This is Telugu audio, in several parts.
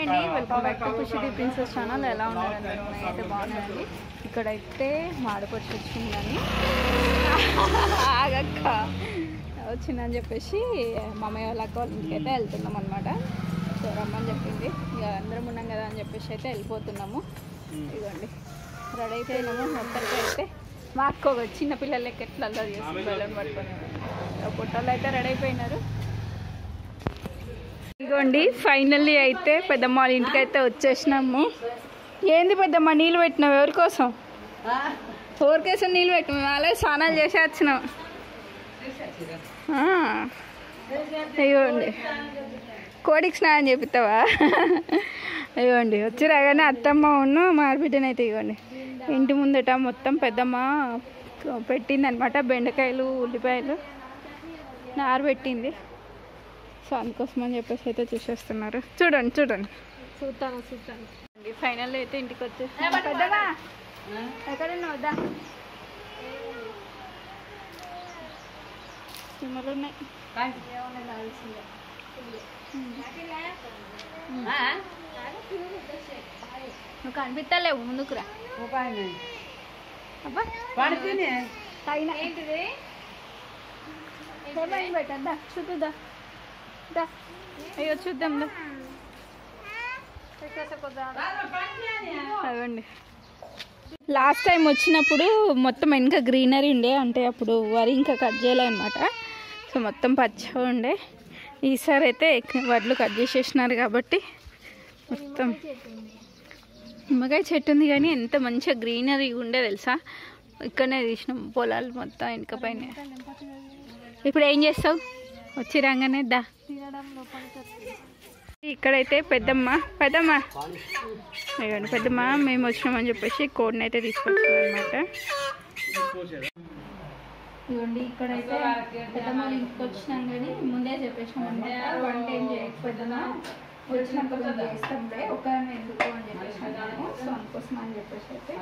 అండి, welcome back to Khushi princess channel. ఎలా ఉన్నారు అందరూ? నేనైతే బాగున్నానండి. ఇక్కడైతే మాడపచ్చి వచ్చిందని ఆగక్క వచ్చిందని చెప్పేసి మమ్మీ వాళ్ళ అక్క వాళ్ళ ఇంటికి అయితే వెళ్తున్నాం అనమాట. సో రమ్మని చెప్పింది, ఇక అందరం ఉన్నాం కదా అని చెప్పేసి అయితే వెళ్ళిపోతున్నాము. ఇదిగోండి రెడీ అయిపోయినాము. మొత్తానికి అయితే మా అక్క ఒక చిన్న పిల్లలకి ఎట్లా అల్లరి చేస్తుంది బెల్లం పట్టుకొని. పుట్టలు అయితే రెడీ అయిపోయినారు. ఇదిగోండి ఫైనల్లీ అయితే పెద్దమ్మ వాళ్ళ ఇంటికి అయితే వచ్చేసినాము. ఏంది పెద్దమ్మ నీళ్ళు పెట్టినావు? ఎవరి కోసం? ఎవరికోసం నీళ్ళు పెట్టినాము? అలాగే స్నానాలు చేసి వచ్చినాం. అయ్యోండి కోడికి స్నానం చేపిస్తావా? అయ్యోండి వచ్చి రాగానే అత్తమ్మ ఉన్ను మారిబిడ్డనైతే ఇవ్వండి ఇంటి ముందట మొత్తం పెద్దమ్మ పెట్టిందనమాట. బెండకాయలు ఉల్లిపాయలు నారు పెట్టింది. సో అందుకోసం అని చెప్పేసి అయితే చూసేస్తున్నారు. చూడండి చూడండి చూస్తాను ఫైనల్ అయితే ఇంటికి వచ్చేసి పెద్దగా ఎక్కడన్నా వద్దా సిమ్మలు ఉన్నాయి. నువ్వు కనిపిస్తలేవు ముందుకురా. అబ్బా తగిన ఏంటిది పెట్టద్దా చూద్దా దా. అయ్యో చూద్దాం అదండి. లాస్ట్ టైం వచ్చినప్పుడు మొత్తం వెనక గ్రీనరీ ఉండే, అంటే అప్పుడు వరి ఇంకా కట్ చేయలే అనమాట. సో మొత్తం పచ్చగా ఉండే. ఈసారి అయితే వడ్లు కట్ చేసేసినారు కాబట్టి మొత్తం నిమ్మకాయ చెట్టు ఉంది కానీ ఎంత మంచిగా గ్రీనరీ ఉండే తెలుసా. ఇక్కడనే తీసినాం పొలాలు మొత్తం వెనక పైన. ఇప్పుడు ఏం చేస్తావు? వచ్చి రాగానే దా. ఇక్కడైతే పెద్దమ్మ అయ్యండి పెద్దమ్మ మేము వచ్చినామని చెప్పేసి కోడ్ని అయితే తీసుకొచ్చాం అనమాట. ఇవ్వండి ఇక్కడైతే పెద్దమ్మ ఇంటికి వచ్చినాం కానీ ముందే చెప్పేసినాం అనమాట. వంట ఏం చేయకపోద్దమ్మా వచ్చినప్పుడు చేస్తాంలే ఒకరిని ఎందుకు అని చెప్పేసినాము. సో అందుకోసం అని చెప్పేసి అయితే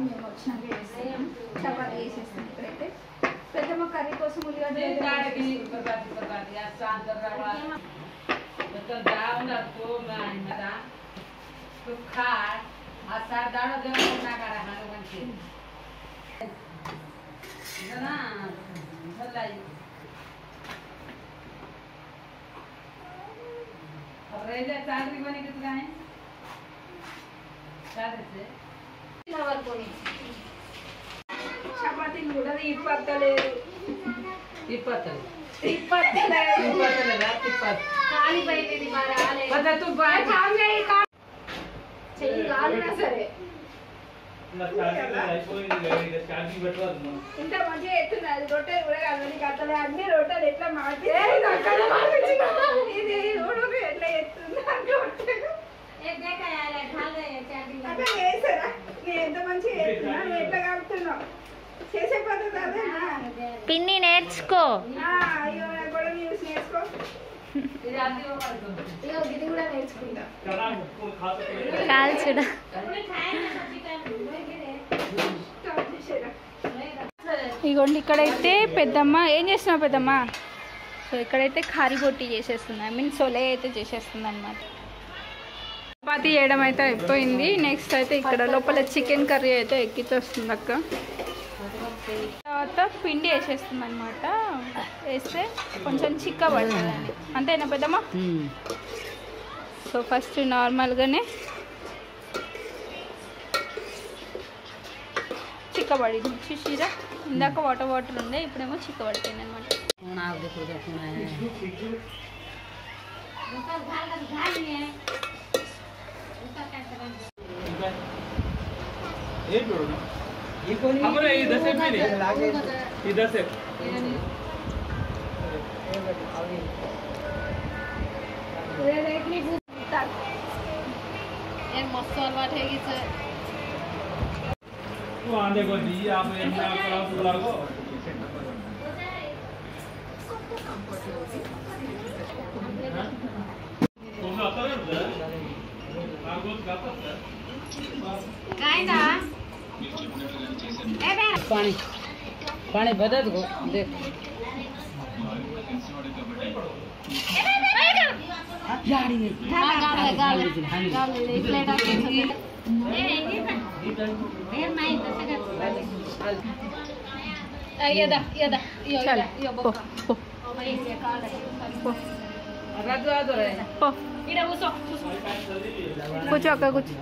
మేము వచ్చినాక చేస్తాం. చపాతీ వేసేస్తాం. ఇక్కడైతే పెద్దమ్మ కర్రీ కోసం ఉల్లిగడ్డ చపాతీలు కూడా ఇప్పలేదు. సరే ఇంత మంచిగా ఎత్తున్నది. రొట్టెలు కూడా కాదు నీకు అట్లా అన్ని రొట్టెలు ఎట్లా మార్చి ఎట్లా ఎత్తుంది చేసారా? నేను ఎంత మంచిగా ఎత్తున్నా, నువ్వు ఎట్లా కలుపుతున్నావు? చేసే పద్ధతి అదేనా? పిన్ని నేర్చుకో. అయ్యో కూడా నేర్చుకో. ఇది కూడా నేర్చుకుంటా. కాల్చుడా ఇగోండి ఇక్కడైతే పెద్దమ్మ ఏం చేస్తున్నావు పెద్దమ్మ? సో ఇక్కడైతే కారిబొట్టి చేసేస్తుంది, ఐ మీన్ సొలే అయితే చేసేస్తుంది అనమాట. చపాతీ చేయడం అయితే అయిపోయింది. నెక్స్ట్ అయితే ఇక్కడ లోపల చికెన్ కర్రీ అయితే ఎక్కించేస్తుంది అక్క. తర్వాత పిండి వేసేస్తుంది అనమాట. వేస్తే కొంచెం చిక్క పడుతుందండి. అంతేనా పెద్దమ్మ? సో ఫస్ట్ నార్మల్గానే చిక్కబడింది. చూసిరా ఇందాక వాటర్ ఉండే, ఇప్పుడేమో చిక్కబడిపోయింది అనమాట. मस्त अलवाट है कि आने को दी आप को पानी पानी बदल को देख चल पो पो पो पो కూర్చో అక్క కూర్చో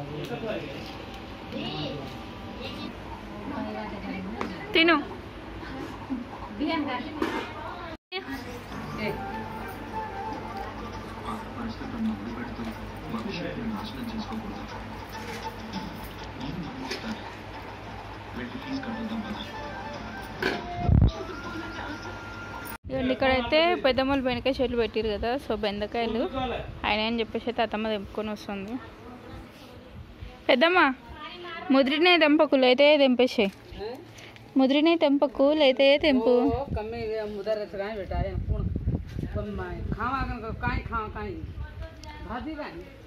తిను ఇవ్వండి ఇక్కడైతే పెద్దమ్మలు బెండకాయ చెట్లు పెట్టారు కదా. సో బెండకాయలు ఆయన అని చెప్పేసి అయితే అత్తమ్మ తెంపుకొని వస్తుంది. పెద్దమ్మ ముద్రినే తెంపకు లేతే తెంపేసాయి. ముద్రినే తెంపకు లేతే తెంపు.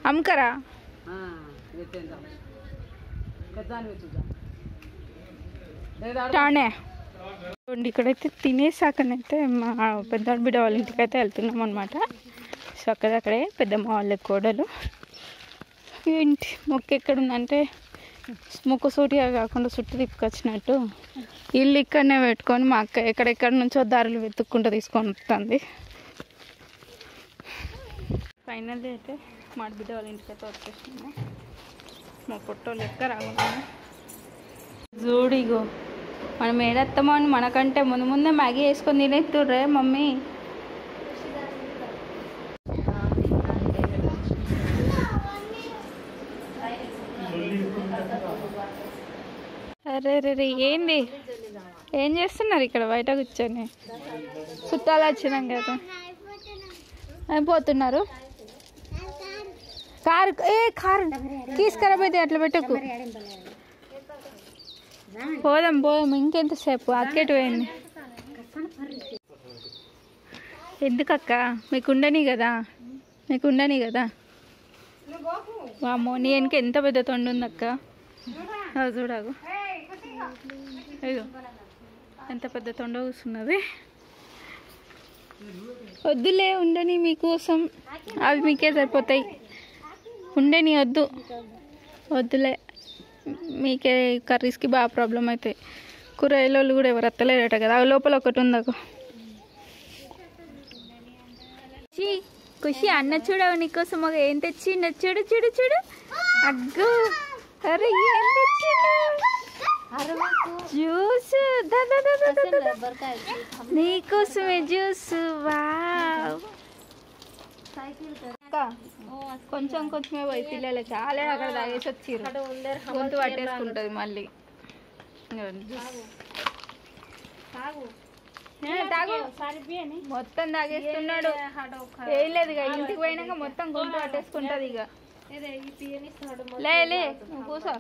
అమ్మకరా టానే ఇక్కడైతే తినేసాకనైతే మా పెద్ద బిడ్డ వాళ్ళ ఇంటికి అయితే వెళ్తున్నాం అనమాట. సో అక్కడే పెద్దమ్మ వాళ్ళ కోడలు ఇంటి మొక్క ఎక్కడుందంటే మొక్క సూటిగా కాకుండా చుట్టూ తిప్పుకొచ్చినట్టు ఇల్లు ఇక్కడనే పెట్టుకొని మా అక్క ఎక్కడెక్కడ నుంచో దారులు వెతుక్కుంటూ తీసుకొని వస్తుంది. ఫైనల్లీ అయితే మా బిడ్డ వాళ్ళ ఇంటికి అయితే వచ్చేసింది. మా పొట్టోళ్ళు ఎక్క రాకుండా జోడిగో మనం ఏడెత్తామో అని మనకంటే ముందే మ్యాగీ వేసుకొని తినేస్తుర్రే మమ్మీ. అరే రే ఏంది ఏం చేస్తున్నారు ఇక్కడ బయట కూర్చొని? చుట్టాలు వచ్చినాం కదా అయిపోతున్నారు. కారు కారు తీసుకురా అయితే అట్లా పెట్టకు. పోదాం ఇంకెంతసేపు అక్కెట్ పోయింది. ఎందుకక్క మీకుండని కదా వామ్మో నీ వెనక ఎంత పెద్ద తొండు ఉంది అక్క. చూడాగు అయ్యో ఎంత పెద్ద తొండ కూర్చున్నది. వద్దులే ఉండని మీకోసం, అవి మీకే సరిపోతాయి. ఉండని వద్దులే మీకే కర్రీస్కి బాగా ప్రాబ్లం అవుతాయి. కూరగాయలు కూడా ఎవరు ఎత్తలేరట కదా. అవి లోపల ఒకటి ఉందకు. ఖుషి అన్న చూడవు నీకోసం ఒక ఏం తెచ్చిండ చూడు చూడు చూడు. అగ్గో అరే ఏం తెచ్చిండు? జ్యూస్ నీకోసమే జ్యూస్. వావ్ కొంచెం కొంచెమే పోయి పిల్లలు చాలా అక్కడ తాగేసి వచ్చిర్రు. గొంతు పట్టేసుకుంటుంది మళ్ళీ. మొత్తం తాగేస్తున్నాడు. ఏం లేదు ఇక ఇంటికి పోయినాక మొత్తం గొంతు పట్టేసుకుంటది. ఇక లే కూసో.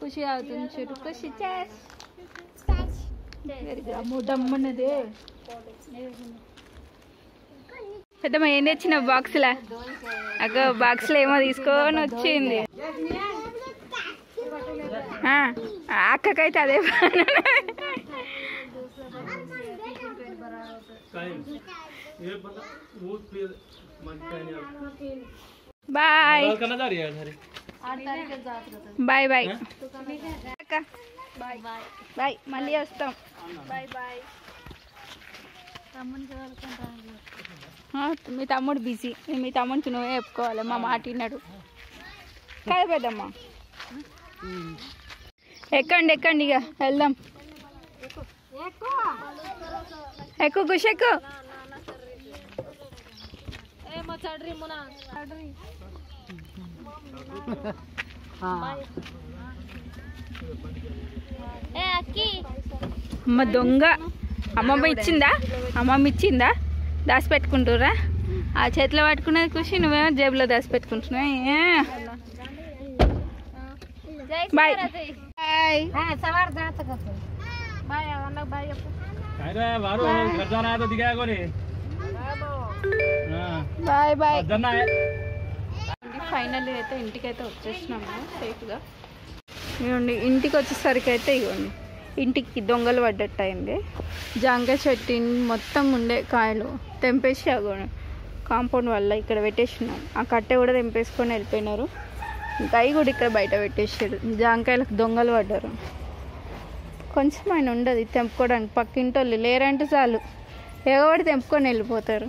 ఖుషి అవుతుంది చూడు. ఖుషి డమ్మన్నదే. పెద్దమ్మ ఏం తెచ్చిన బాక్స్లా? అగ్గో బాక్స్లో ఏమో తీసుకొని వచ్చింది. అక్కకైతే అదే బాయ్ బాయ్ బాయ్ అక్క బాయ్ బాయ్ మళ్ళీ వస్తాం. Bye bye. మీ తమ్ముడు బిజీ. మీ తమ్ముడికి నువ్వే చెప్పుకోవాలి. మా మాట విన్నాడు కదా పెద్దమ్మ. ఎక్కండి ఇక వెళ్దాం. ఎక్కువ ఖుషి ఎక్కువ. అమ్మ దొంగ. అమ్మమ్మ ఇచ్చిందా దాచిపెట్టుకుంటురా? ఆ చేతిలో పట్టుకునేది ఖుషి, నువ్వేమో జేబులో దాచిపెట్టుకుంటున్నావు. Bye bye bye bye. Finally అయితే ఇంటికైతే వచ్చేసినాము సేఫ్గా. ఇవ్వండి ఇంటికి వచ్చేసరికి అయితే ఇవ్వండి ఇంటికి దొంగలు పడ్డట్టు అయింది. జాంకాయ చెట్టు మొత్తం ఉండే కాయలు తెంపేసి కాంపౌండ్ వల్ల ఇక్కడ పెట్టేసినాం. ఆ కట్టె కూడా తెంపేసుకొని వెళ్ళిపోయినారు. ఇంకా అవి కూడా ఇక్కడ బయట పెట్టేసారు. జాంకాయలకు దొంగలు పడ్డారు. కొంచెం ఆయన ఉండదు తెంపుకోవడానికి. పక్కింటోళ్ళు లేరంటే చాలు ఎగబడి తెంపుకొని వెళ్ళిపోతారు.